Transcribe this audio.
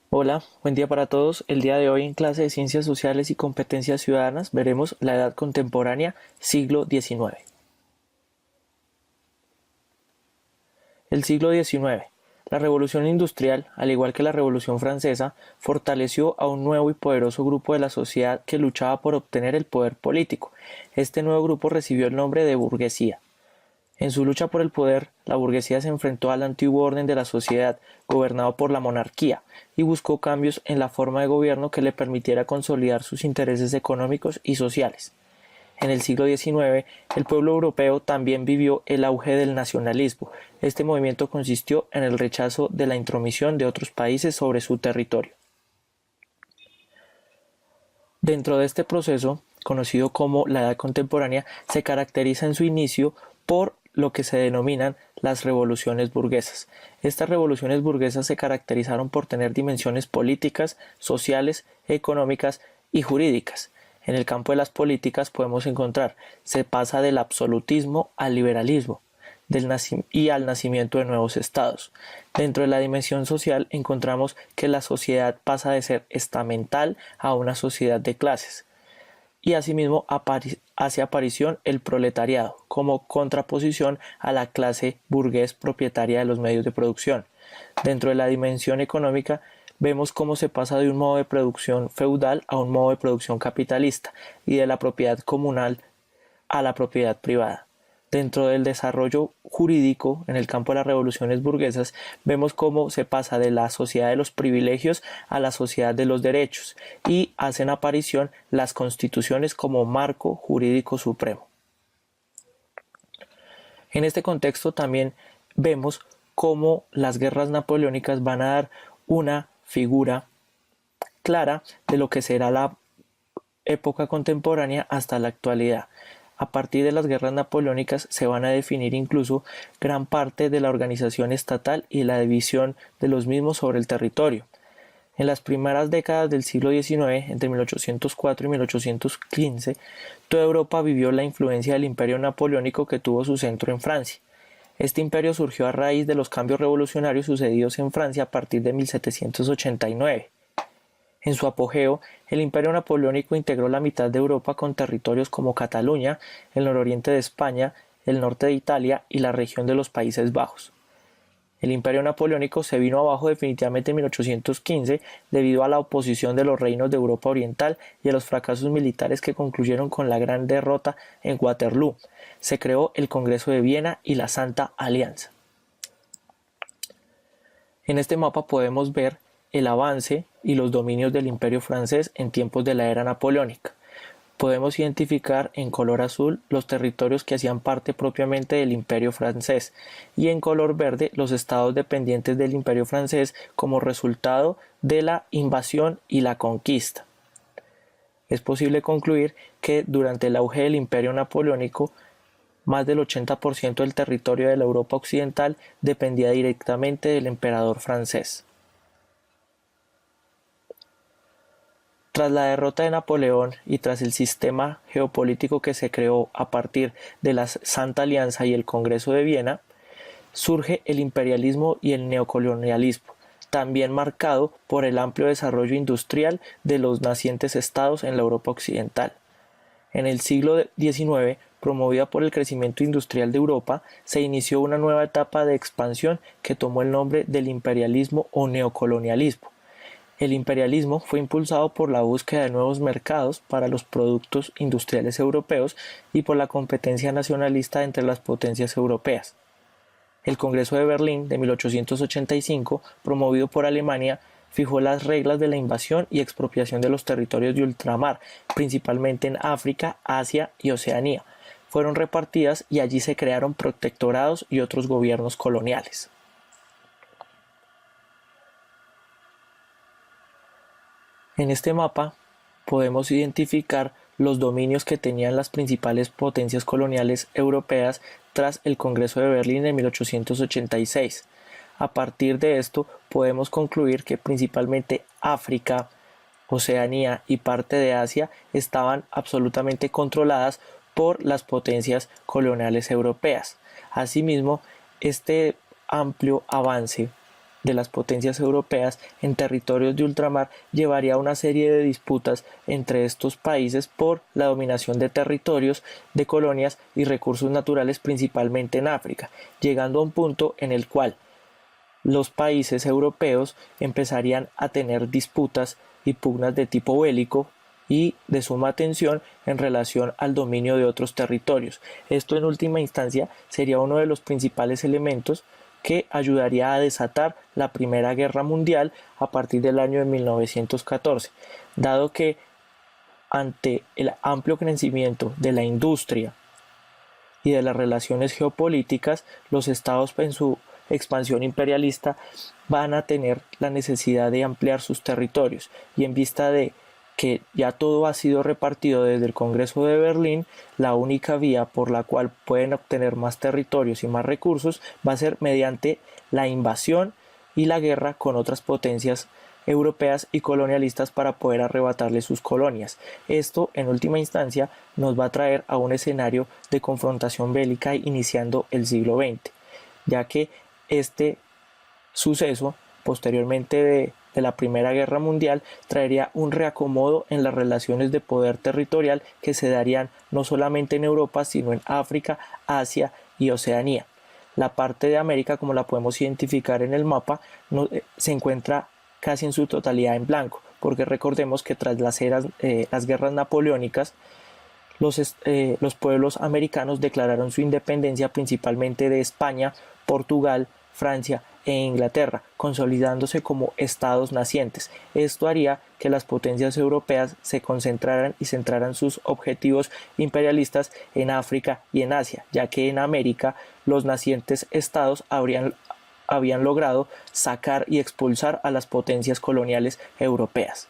Hola, buen día para todos. El día de hoy en clase de Ciencias Sociales y Competencias Ciudadanas veremos la Edad Contemporánea, siglo XIX. El siglo XIX. La Revolución Industrial, al igual que la Revolución Francesa, fortaleció a un nuevo y poderoso grupo de la sociedad que luchaba por obtener el poder político. Este nuevo grupo recibió el nombre de burguesía. En su lucha por el poder, la burguesía se enfrentó al antiguo orden de la sociedad, gobernado por la monarquía, y buscó cambios en la forma de gobierno que le permitiera consolidar sus intereses económicos y sociales. En el siglo XIX, el pueblo europeo también vivió el auge del nacionalismo. Este movimiento consistió en el rechazo de la intromisión de otros países sobre su territorio. Dentro de este proceso, conocido como la Edad Contemporánea, se caracteriza en su inicio por lo que se denominan las revoluciones burguesas. Estas revoluciones burguesas se caracterizaron por tener dimensiones políticas, sociales, económicas y jurídicas. En el campo de las políticas podemos encontrar, se pasa del absolutismo al liberalismo y al nacimiento de nuevos estados. Dentro de la dimensión social encontramos que la sociedad pasa de ser estamental a una sociedad de clases y asimismo hace aparición el proletariado como contraposición a la clase burgués propietaria de los medios de producción. Dentro de la dimensión económica vemos cómo se pasa de un modo de producción feudal a un modo de producción capitalista y de la propiedad comunal a la propiedad privada. Dentro del desarrollo jurídico, en el campo de las revoluciones burguesas, vemos cómo se pasa de la sociedad de los privilegios a la sociedad de los derechos y hacen aparición las constituciones como marco jurídico supremo. En este contexto también vemos cómo las guerras napoleónicas van a dar una figura clara de lo que será la época contemporánea hasta la actualidad. A partir de las guerras napoleónicas se van a definir incluso gran parte de la organización estatal y la división de los mismos sobre el territorio. En las primeras décadas del siglo XIX, entre 1804 y 1815, toda Europa vivió la influencia del imperio napoleónico que tuvo su centro en Francia. Este imperio surgió a raíz de los cambios revolucionarios sucedidos en Francia a partir de 1789. En su apogeo, el imperio napoleónico integró la mitad de Europa con territorios como Cataluña, el nororiente de España, el norte de Italia y la región de los Países Bajos. El imperio napoleónico se vino abajo definitivamente en 1815 debido a la oposición de los reinos de Europa Oriental y a los fracasos militares que concluyeron con la gran derrota en Waterloo. Se creó el Congreso de Viena y la Santa Alianza. En este mapa podemos ver el avance y los dominios del Imperio francés en tiempos de la era napoleónica. Podemos identificar en color azul los territorios que hacían parte propiamente del Imperio francés y en color verde los estados dependientes del Imperio francés como resultado de la invasión y la conquista. Es posible concluir que durante el auge del Imperio napoleónico más del 80% del territorio de la Europa occidental dependía directamente del emperador francés. Tras la derrota de Napoleón y tras el sistema geopolítico que se creó a partir de la Santa Alianza y el Congreso de Viena, surge el imperialismo y el neocolonialismo, también marcado por el amplio desarrollo industrial de los nacientes estados en la Europa occidental. En el siglo XIX, promovida por el crecimiento industrial de Europa, se inició una nueva etapa de expansión que tomó el nombre del imperialismo o neocolonialismo. El imperialismo fue impulsado por la búsqueda de nuevos mercados para los productos industriales europeos y por la competencia nacionalista entre las potencias europeas. El Congreso de Berlín de 1885, promovido por Alemania, fijó las reglas de la invasión y expropiación de los territorios de ultramar, principalmente en África, Asia y Oceanía. Fueron repartidas y allí se crearon protectorados y otros gobiernos coloniales. En este mapa podemos identificar los dominios que tenían las principales potencias coloniales europeas tras el Congreso de Berlín en 1886. A partir de esto podemos concluir que principalmente África, Oceanía y parte de Asia estaban absolutamente controladas por las potencias coloniales europeas. Asimismo, este amplio avance de las potencias europeas en territorios de ultramar llevaría a una serie de disputas entre estos países por la dominación de territorios, de colonias y recursos naturales principalmente en África, llegando a un punto en el cual los países europeos empezarían a tener disputas y pugnas de tipo bélico y de suma tensión en relación al dominio de otros territorios. Esto en última instancia sería uno de los principales elementos que ayudaría a desatar la Primera Guerra Mundial a partir del año de 1914, dado que ante el amplio crecimiento de la industria y de las relaciones geopolíticas, los estados en su expansión imperialista van a tener la necesidad de ampliar sus territorios, y en vista de que ya todo ha sido repartido desde el Congreso de Berlín, la única vía por la cual pueden obtener más territorios y más recursos va a ser mediante la invasión y la guerra con otras potencias europeas y colonialistas para poder arrebatarle sus colonias. Esto, en última instancia, nos va a traer a un escenario de confrontación bélica iniciando el siglo XX, ya que este suceso, posteriormente de la Primera Guerra Mundial, traería un reacomodo en las relaciones de poder territorial que se darían no solamente en Europa, sino en África, Asia y Oceanía. La parte de América, como la podemos identificar en el mapa, se encuentra casi en su totalidad en blanco, porque recordemos que tras las guerras napoleónicas, los pueblos americanos declararon su independencia principalmente de España, Portugal, Francia e Inglaterra, consolidándose como estados nacientes. Esto haría que las potencias europeas se concentraran y centraran sus objetivos imperialistas en África y en Asia, ya que en América los nacientes estados habían logrado sacar y expulsar a las potencias coloniales europeas.